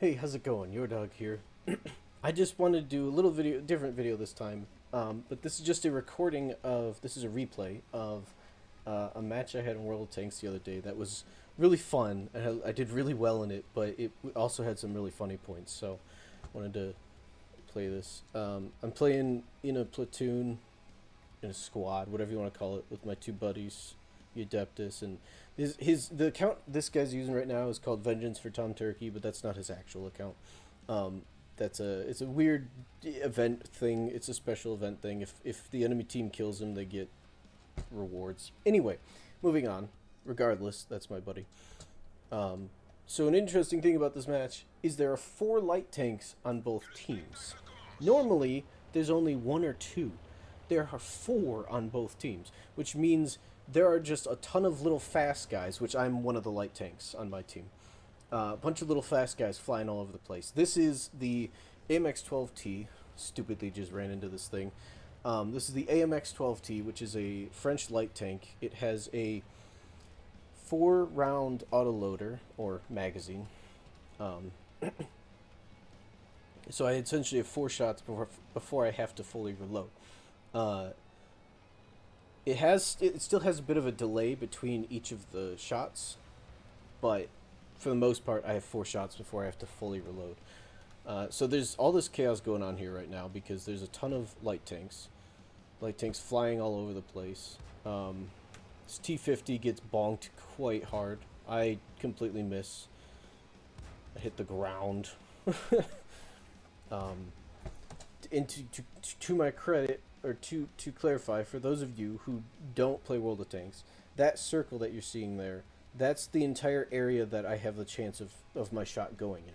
Hey, how's it going? Your dog here. I just wanted to do a little video, different video this time. But this is just a recording of, this is a replay of a match I had in World of Tanks the other day that was really fun. I did really well in it, but it also had some really funny points. So I wanted to play this. I'm playing in a platoon, in a squad, whatever you want to call it, with my two buddies, Adeptus, and the account this guy's using right now is called Vengeance for Tom Turkey, but that's not his actual account. It's a weird event thing. It's a special event thing. If the enemy team kills him, they get rewards. Anyway, moving on. Regardless, that's my buddy. So an interesting thing about this match is there are 4 light tanks on both teams. Normally, there's only 1 or 2. There are 4 on both teams, which means there are just a ton of little fast guys, which I'm one of the light tanks on my team. A bunch of little fast guys flying all over the place. This is the AMX 12T. Stupidly just ran into this thing. This is the AMX 12T, which is a French light tank. It has a 4-round autoloader, or magazine. So I essentially have 4 shots before I have to fully reload. It still has a bit of a delay between each of the shots, but for the most part, I have 4 shots before I have to fully reload. So there's all this chaos going on here right now because there's a ton of light tanks flying all over the place. This T-50 gets bonked quite hard. I completely miss. I hit the ground. And to my credit, or to clarify, for those of you who don't play World of Tanks, that circle that you're seeing there, that's the entire area that I have the chance of my shot going in.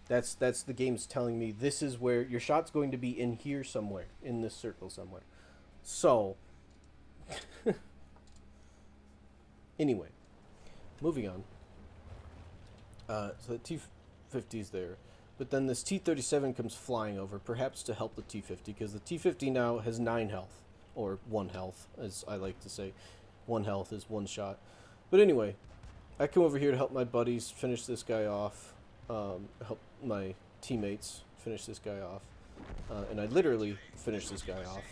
That's the game's telling me this is where your shot's going to be, in here somewhere, in this circle somewhere. So, anyway, moving on. So the T-50's there. But then this T-37 comes flying over, perhaps to help the T-50, because the T-50 now has 9 health, or 1 health, as I like to say. 1 health is 1 shot. But anyway, I come over here to help my buddies finish this guy off, help my teammates finish this guy off, and I literally finish this guy off.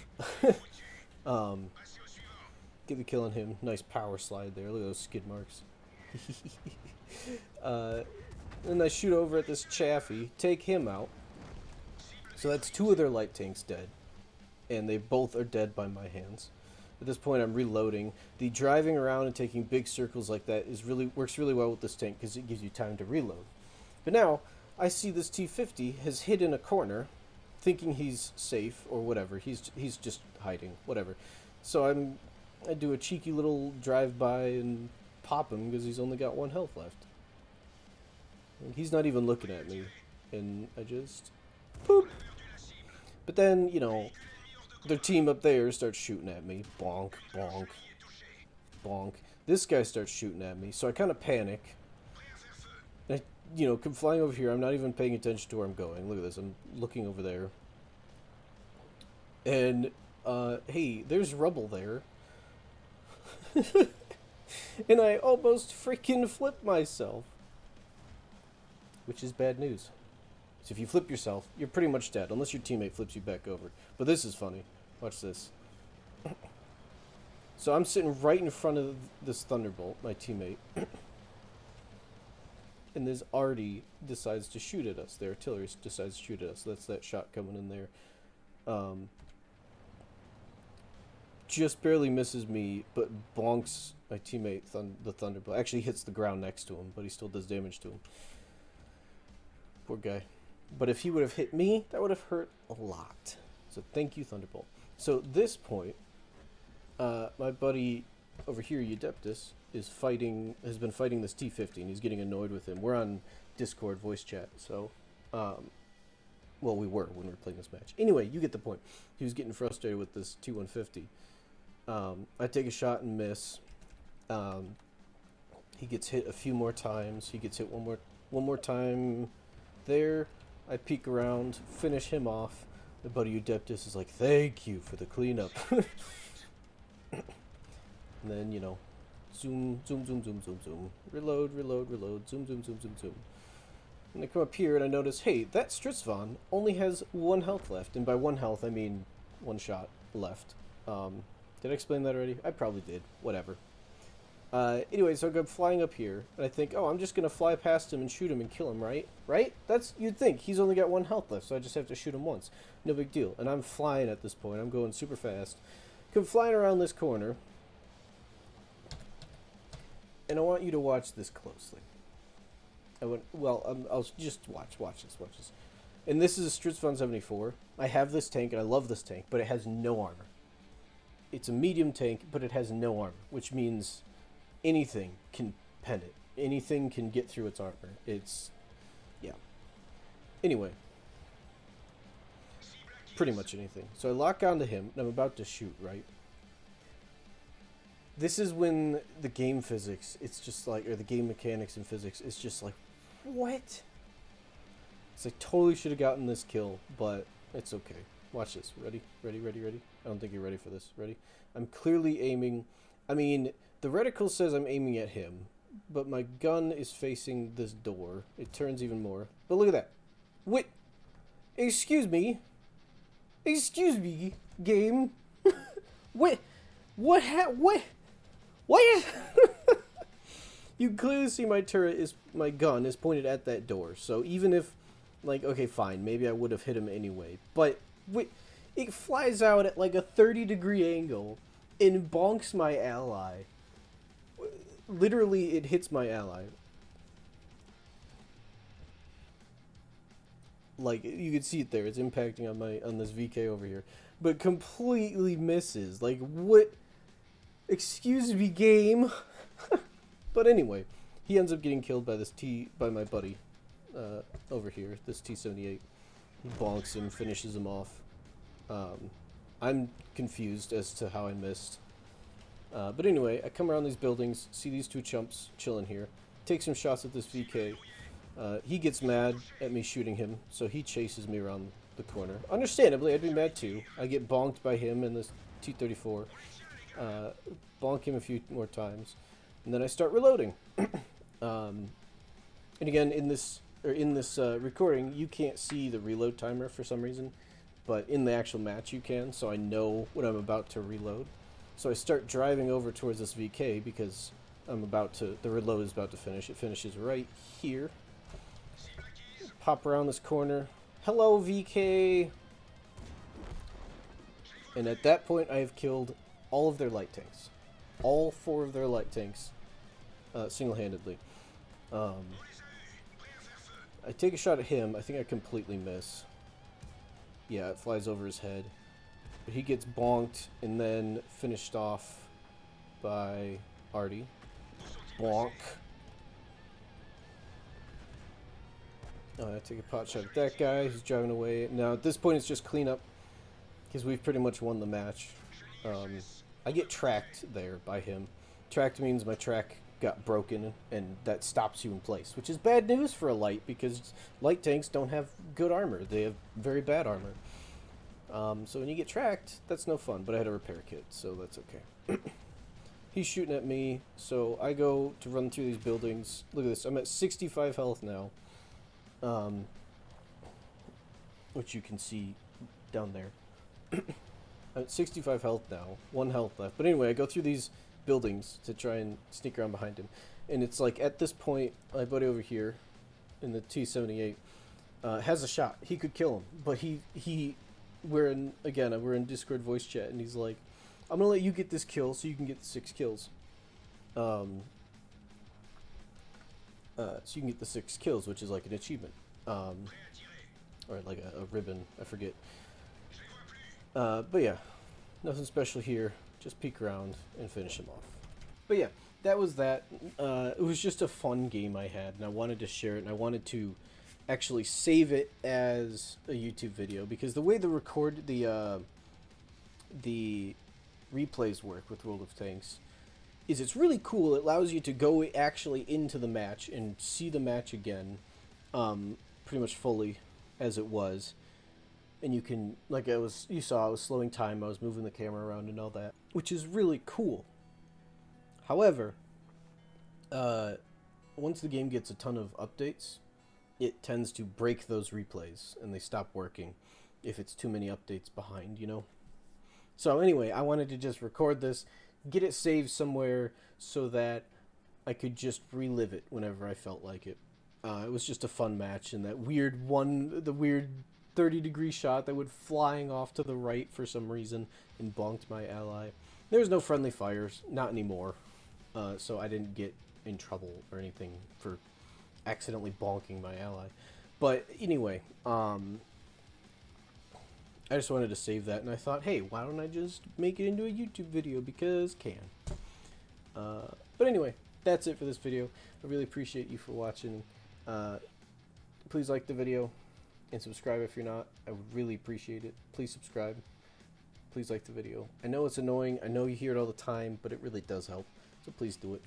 Get the kill on him. Nice power slide there. Look at those skid marks. And I shoot over at this Chaffee, take him out. So that's 2 of their light tanks dead. And they both are dead by my hands. At this point, I'm reloading. The driving around and taking big circles like that works really well with this tank because it gives you time to reload. But now, I see this T-50 has hid in a corner, thinking he's safe or whatever. He's just hiding, whatever. So I do a cheeky little drive-by and pop him because he's only got 1 health left. He's not even looking at me, and I just poop. But then, you know, their team up there starts shooting at me. Bonk, bonk, bonk. This guy starts shooting at me, so I kind of panic. And I, come flying over here. I'm not even paying attention to where I'm going. Look at this. I'm looking over there. And, hey, there's rubble there. And I almost freaking flipped myself. Which is bad news. So if you flip yourself, you're pretty much dead, unless your teammate flips you back over. But this is funny. Watch this. So I'm sitting right in front of this Thunderbolt, my teammate. And this Artie decides to shoot at us. The artillery decides to shoot at us. That's that shot coming in there. Just barely misses me, but bonks my teammate, the Thunderbolt. Actually hits the ground next to him, but he still does damage to him. Poor guy. But if he would have hit me, that would have hurt a lot. So thank you, Thunderbolt. So at this point, my buddy over here, Adeptus, has been fighting this T-50, and he's getting annoyed with him. We're on Discord voice chat, so, well, we were when we were playing this match. Anyway, you get the point. He was getting frustrated with this T-150. I take a shot and miss. He gets hit a few more times. He gets hit one more time. There, I peek around, finish him off. My buddy Adeptus is like, thank you for the cleanup. And then, zoom, zoom, zoom, zoom, zoom, zoom. Reload, reload, reload, zoom, zoom, zoom, zoom, zoom. And I come up here and I notice, hey, that Stritzvon only has 1 health left. And by 1 health, I mean 1 shot left. Did I explain that already? I probably did. Whatever. Anyway, so I go flying up here, and I think, oh, I'm just going to fly past him and shoot him and kill him, right? Right? That's, you'd think. He's only got 1 health left, so I just have to shoot him once. No big deal. And I'm flying at this point. I'm going super fast. Come flying around this corner. And I want you to watch this closely. I'll just watch this. And this is a Stritzvon 74. I have this tank, and I love this tank, but it has no armor. It's a medium tank, but it has no armor, which means anything can pen it. Anything can get through its armor. Yeah. Anyway. Pretty much anything. So I lock onto him, and I'm about to shoot, right? This is when the game physics, it's just like, or the game mechanics and physics, it's just like, what? So I totally should have gotten this kill, but it's okay. Watch this. Ready? Ready? I don't think you're ready for this. Ready? I'm clearly aiming. I mean, the reticle says I'm aiming at him, but my gun is facing this door. It turns even more. But look at that. Wait. Excuse me. Excuse me, game. Wait. What? What? What? You can clearly see my gun is pointed at that door. So even if, like, okay, fine, maybe I would have hit him anyway. But wait, it flies out at like a 30-degree angle and bonks my ally. Literally, it hits my ally. Like, you can see it there. It's impacting on this VK over here, but completely misses. Like, what? Excuse me, game. But anyway, he ends up getting killed by my buddy over here, this T-78. He bonks him, finishes him off. I'm confused as to how I missed. But anyway, I come around these buildings, see these 2 chumps chilling here, take some shots at this VK. He gets mad at me shooting him, so he chases me around the corner. Understandably, I'd be mad too. I get bonked by him and this T-34. Bonk him a few more times. And then I start reloading. And again, in this recording, you can't see the reload timer for some reason, but in the actual match you can, so I know when I'm about to reload. So I start driving over towards this VK because the reload is about to finish. It finishes right here. Pop around this corner. Hello, VK! And at that point, I have killed all of their light tanks. All 4 of their light tanks, single-handedly. I take a shot at him. I think I completely miss. Yeah, it flies over his head. But he gets bonked and then finished off by Artie. Bonk. I take a pot shot at that guy. He's driving away. Now, at this point, it's just cleanup because we've pretty much won the match. I get tracked there by him. Tracked means my track got broken, and that stops you in place, which is bad news for a light, because light tanks don't have good armor. They have very bad armor. So when you get tracked, that's no fun, but I had a repair kit, so that's okay. He's shooting at me, so I go to run through these buildings. Look at this, I'm at 65 health now, which you can see down there. I'm at 65 health now, 1 health left. But anyway, I go through these buildings to try and sneak around behind him. And it's like, at this point, my buddy over here, in the T-78, has a shot. He could kill him. But we're in Discord voice chat, and he's like, I'm gonna let you get this kill so you can get the 6 kills. So you can get the 6 kills, which is like an achievement. Or like a ribbon, I forget. But yeah, nothing special here. Just peek around and finish him off. But yeah, that was that. It was just a fun game I had, and I wanted to share it, and I wanted to actually save it as a YouTube video, because the way the replays work with World of Tanks is it's really cool. It allows you to go actually into the match and see the match again, pretty much fully as it was. And you can, like you saw, I was slowing time, I was moving the camera around and all that, which is really cool. However, once the game gets a ton of updates, it tends to break those replays and they stop working if it's too many updates behind, you know? So anyway, I wanted to just record this, get it saved somewhere so that I could just relive it whenever I felt like it. It was just a fun match, and the weird 30-degree shot that went flying off to the right for some reason and bonked my ally. There was no friendly fires, not anymore, so I didn't get in trouble or anything for accidentally bonking my ally. But anyway, I just wanted to save that, and I thought, hey, why don't I just make it into a YouTube video, because can. But anyway, that's it for this video. I really appreciate you for watching. Please like the video and subscribe if you're not. I would really appreciate it. Please subscribe. Please like the video. I know it's annoying. I know you hear it all the time, but it really does help. So please do it.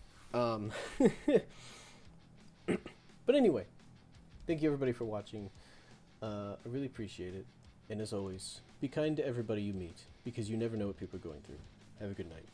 But anyway, thank you everybody for watching. I really appreciate it. And as always, be kind to everybody you meet, because you never know what people are going through. Have a good night.